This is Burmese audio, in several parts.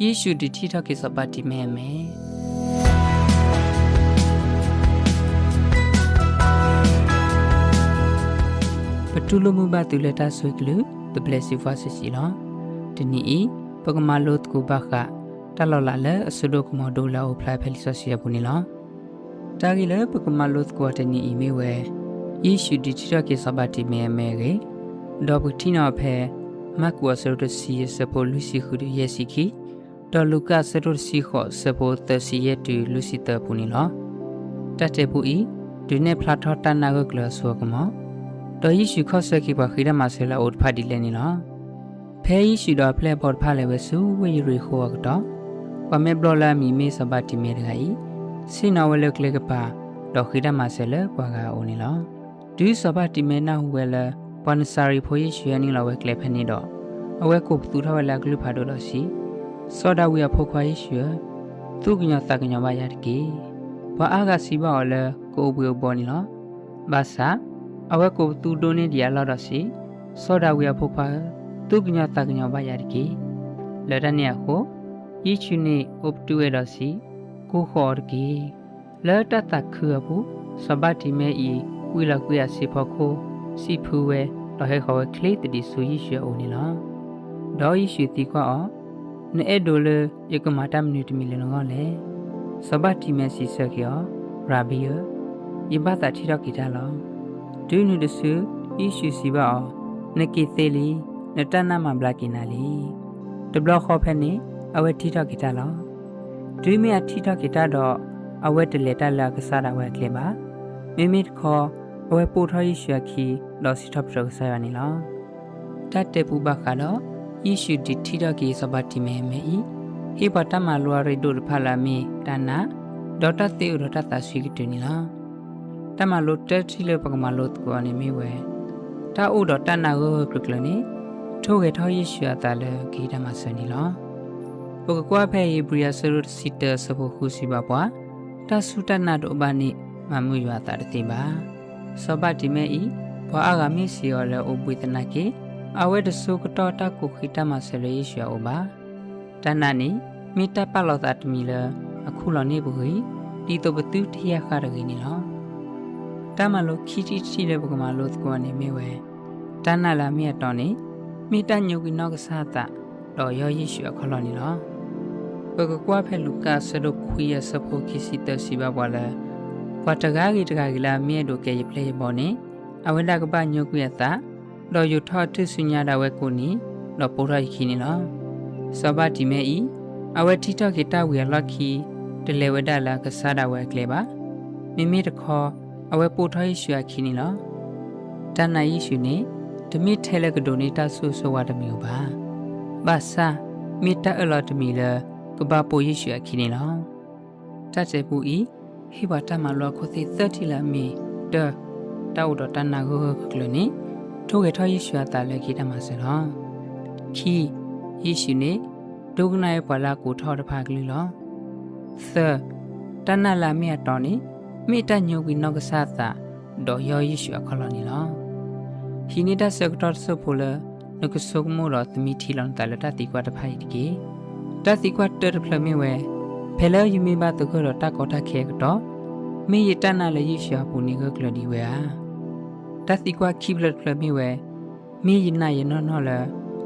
ယေရှုဒီထိထောက်ကိစပါတိမဲမဲပတူလမှုဘတူလက်တာဆွေကလူ the blessing for စီလောဒီနီပကမာလုတ်ကိုဘခတလောလာလဲအစဒုကမဒိုလာအိုဖလိုက်ဖက်လီဆိုစီယပူနီလောတာဂီလဲပကမာလုတ်ကိုတနီအီမေဝဲယေရှုဒီထိထောက်ကိစပါတိမဲမဲကေဒေါ်ပတီနာဖဲမက်ကွာဆရတစီစပိုလူစီခုဒီယေစီခီတော်လူကဆရစီခောစပိုတစီယတူလူစီတပူနီလောတတ်တေပူဤဒီနေဖလာထောတနာကကလဆောကမောတော်ယေရှုခောဆကိဘခိရမဆဲလာအိုဖာဒီလဲနီလောဖဲယေရှုတော်ဖလက်ပေါ်ဖာလဲဝဆူဝေရီခောကတော့ပမေဘလလာမီမေစဘာတိမေတကဤစိနဝလကလေကပါတော်ခိရမဆဲလဲပွာကအိုနီလောဒီစဘာတိမေနာဟူဝဲလဲပန်စာရီဖိုယေရှုယနီလောဝဲကလေဖနေတော့အဝဲကိုသူထဝဲလာကလူဖာတို့လို့စီစောဒဝီယဖောခွာယေရှုသူကညတကညဘာရတကေဘာအာကစီဘောလဲကိုဘွေဘောနီလောဘာသာအဝဲကိုသူဒိုနေဒီယာလောတော့စီစောဒဝီယဖောခွာသူကညတကညဘာရတကေလရနေကိုယေရှုနေဥပတူရတော့စီကိုခေါ်တကေလဲတတခွေဘူးစဘာတိမဲဤဝီလာကွေရစီဖောခိုစီဖူဝဲတော့ဟဲခေါ်ကလေးတတိဆူယေရှုအိုနီလောဒေါ်ယေရှုတီကောနေဒိုလေယကမာတမနီတမီလနောလေစဘတိမစီဆခောရာဘီယဘတာတိရကိတာလောဒူနုဒဆူယေရှုစီဘာနကိသေးလီနတနာမဘလကိနာလီတဘလခောဖဲနေအဝဲတိရကိတာလောဒူမီအတိရကိတာတော့အဝဲတလေတလာကစားတာဝဲကလေပါမိမိခောအဝဲပိုထယေရှုခီလောစီထပ်ရောဆာယနီလောတတ်တေပူဘခါတော့ယေရှုဒီထိရကေစဘာတိမဲမဲဤဟေဘတမလွာရီဒိုဖလာမီတနာဒေါတာတေဥရတတဆွေကတူနီလာတမလိုတက်ထီလေပကမလိုကိုအနေမီဝဲတာဥတော်တနာကိုကလကလနီထိုကေထောယေရှုအတလည်းဂေတမဆနီလာပကကွာဖဲယေဘရီယာဆရုစီတဆဘခုစီဘာပွားတဆုတနာတို့ဘာနိမမှုရွာတာတိပါစဘာတိမဲဤဘာအာဂမီစီယောလေဥပိတနာကေအဝဲတဆုကတော်တကုခိတမဆလေယေရှုအဘာတဏနိမိတပလောတာတမီလအခုလောနေဘူးဟိဒီတော့ဘသူထရခရဂိနီလောတမလိုခီတီတီလေဘကမလို့ကောနေမေဝဲတဏလာမြတ်တော်နေမိတညုကိနောကစားတာတော်ရောယေရှုအခလောနေလောဘကကွာဖဲလူကာဆဒုခွေရစဖို့ခီစီတစီဘဘဝလာဘတကားကြီးတကားကြီးလာမြဲတို့ကဲရပလေဘောနေအဝဲတကပညုကိယတာတော်ယူထောထဆုညာတာဝဲကိုနီတော့ပိုရခိနေလောစဘာတိမဲဤအဝဲတိတကေတဝေလခီတလေဝဒလာကစားတာဝဲကလေပါမိမိတခေါ်အဝဲပိုထယေရှုခိနေလောတဏယေရှုနေဓမိထဲလကဒိုနေတာဆုဆိုဝါတမျိုးပါဘာသာမိတအလောတမီလကဘာပိုယေရှုခိနေလောတတ်စေပူဤဟိဘတမလောခုသိ30လာမီတောတော်တဏကိုကလနေထိုကေထောယေရှုအတလည်းခိတမဆလောခီယေရှုနေဒုက္ခနာရဲ့ဘလာကိုထောတဖာကလေးလောသတဏလာမြတ်တော်နေမိတညုကိနောကဆာသာဒေါ်ယောယေရှုအခလောနေလောဟိနေတာစကတော်ဆဖိုလနကဆုကမောရသမီထီလွန်တလတတိကွာတဖိုင်ဒီတတိကွာတရဖလမေဝဲဖဲလဲယူမိဘတကောတကောတခဲကတော့မိယတဏလည်းယေရှုပူနေကကလဒီဝဲတတိကွာခိဘလဖလမေဝဲမိယနာယနောနောလ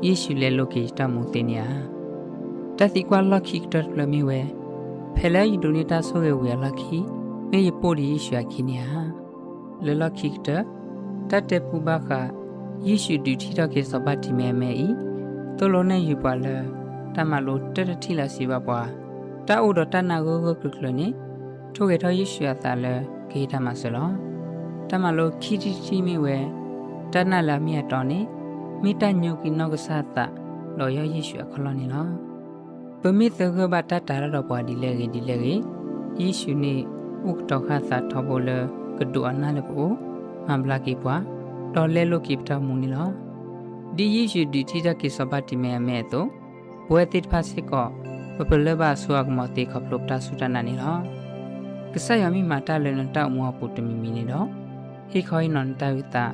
ယေရှုလေလောကေတမှုတင်ညာတတိကွာလခိတဖလမေဝဲဖဲလဲယူဒိုနေတာဆိုရဝဲလခိမိယပိုဒီယေရှုခိညာလေလခိတတတေပူဘခယေရှုဒုတိတကေစဘတိမဲမဲဤတိုလိုနေယူပါလတမလိုတတတိလာစီဘပွားတာဥဒတနာကိုကကလနေထိုကေထောယေရှုအတလည်းဂေတမဆလောတမလိုခီတီတီမီဝဲတဏလာမြတ်တော်နေမိတညုကိနောကဆာတာလောယောယေရှုအခလောနေလောပမိသကဘတတာရတော့ပွားဒီလေယေရှုနေဥကတောခါသာထဘောလကဒူအနာလဘူမမ်ဘလာကိပွားတော်လဲလိုကိပတမူနီလောဒီယေရှုဒီထိတကိစဘတိမဲမဲတော့ဘွဲတိဖာစစ်ကောပပလဘဆွာကမတိခပလုပတာဆုတနာနီလောကဆယမီမာတာလနတောက်မောပုတမီမီနေတော့ဟိခိုင်းနန်တာဝိတာ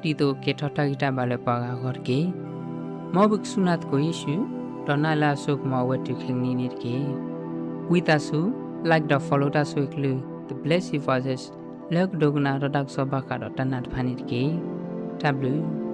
တီတိုကေထတာဂိတာဘလပါဂါဂေမောဘုကဆုနတ်ကိုယေရှု Donala Sukma wet to King Nidki. With us who, like the follow us with clue, the blessed voices, Lug Dogna Rodak Sobaka or Tanat Panitki. W.